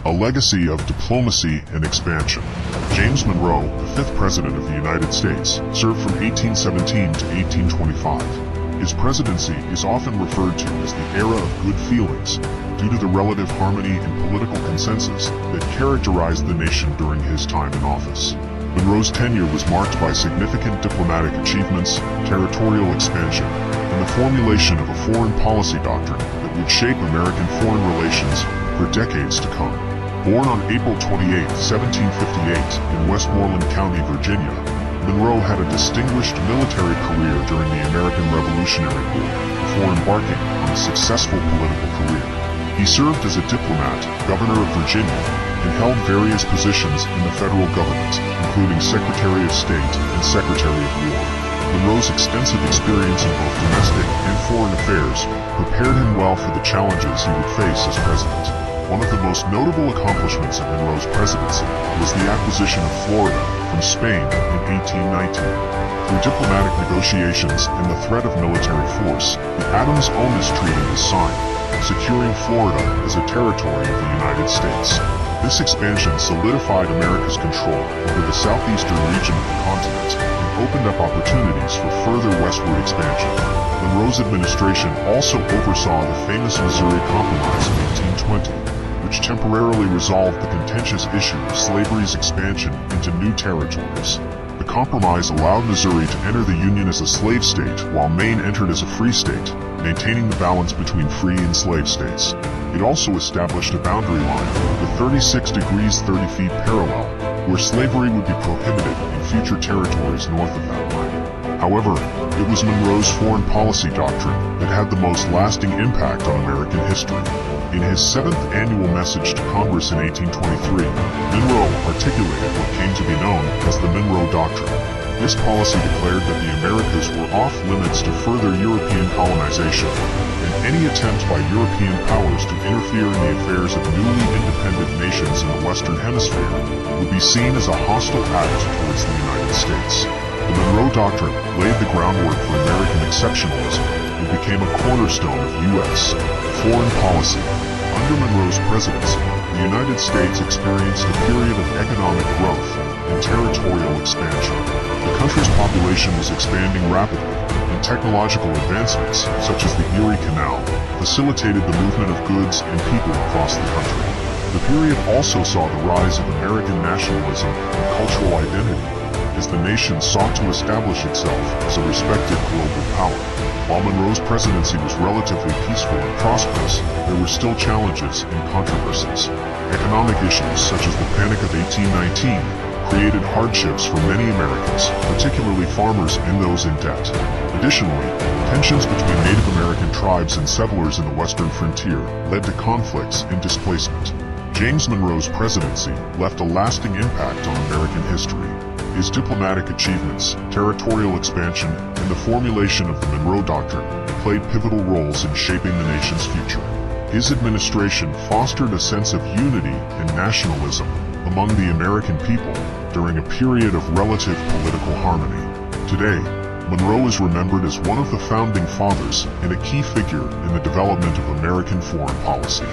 A legacy of diplomacy and expansion. James Monroe, the fifth President of the United States, served from 1817 to 1825. His presidency is often referred to as the era of good feelings, due to the relative harmony and political consensus that characterized the nation during his time in office. Monroe's tenure was marked by significant diplomatic achievements, territorial expansion, and the formulation of a foreign policy doctrine that would shape American foreign relations for decades to come. Born on April 28, 1758, in Westmoreland County, Virginia, Monroe had a distinguished military career during the American Revolutionary War before embarking on a successful political career. He served as a diplomat, governor of Virginia, and held various positions in the federal government, including Secretary of State and Secretary of War. Monroe's extensive experience in both domestic and foreign affairs prepared him well for the challenges he would face as president. One of the most notable accomplishments of Monroe's presidency was the acquisition of Florida from Spain in 1819. Through diplomatic negotiations and the threat of military force, the Adams-Onis Treaty was signed, securing Florida as a territory of the United States. This expansion solidified America's control over the southeastern region of the continent and opened up opportunities for further westward expansion. Monroe's administration also oversaw the famous Missouri Compromise of 1820, which temporarily resolved the contentious issue of slavery's expansion into new territories. The compromise allowed Missouri to enter the Union as a slave state, while Maine entered as a free state, maintaining the balance between free and slave states. It also established a boundary line, with 36 degrees 30 feet parallel, where slavery would be prohibited in future territories north of that line. However, it was Monroe's foreign policy doctrine that had the most lasting impact on American history. In his seventh annual message to Congress in 1823, Monroe articulated what came to be known as the Monroe Doctrine. This policy declared that the Americas were off limits to further European colonization, and any attempt by European powers to interfere in the affairs of newly independent nations in the Western Hemisphere would be seen as a hostile act towards the United States. The Monroe Doctrine laid the groundwork for American exceptionalism and became a cornerstone of U.S. foreign policy. Under Monroe's presidency, the United States experienced a period of economic growth and territorial expansion. The country's population was expanding rapidly, and technological advancements, such as the Erie Canal, facilitated the movement of goods and people across the country. The period also saw the rise of American nationalism and cultural identity, as the nation sought to establish itself as a respected global power. While Monroe's presidency was relatively peaceful and prosperous, there were still challenges and controversies. Economic issues such as the Panic of 1819 created hardships for many Americans, particularly farmers and those in debt. Additionally, tensions between Native American tribes and settlers in the western frontier led to conflicts and displacement. James Monroe's presidency left a lasting impact on American history. His diplomatic achievements, territorial expansion, and the formulation of the Monroe Doctrine played pivotal roles in shaping the nation's future. His administration fostered a sense of unity and nationalism among the American people during a period of relative political harmony. Today, Monroe is remembered as one of the founding fathers and a key figure in the development of American foreign policy.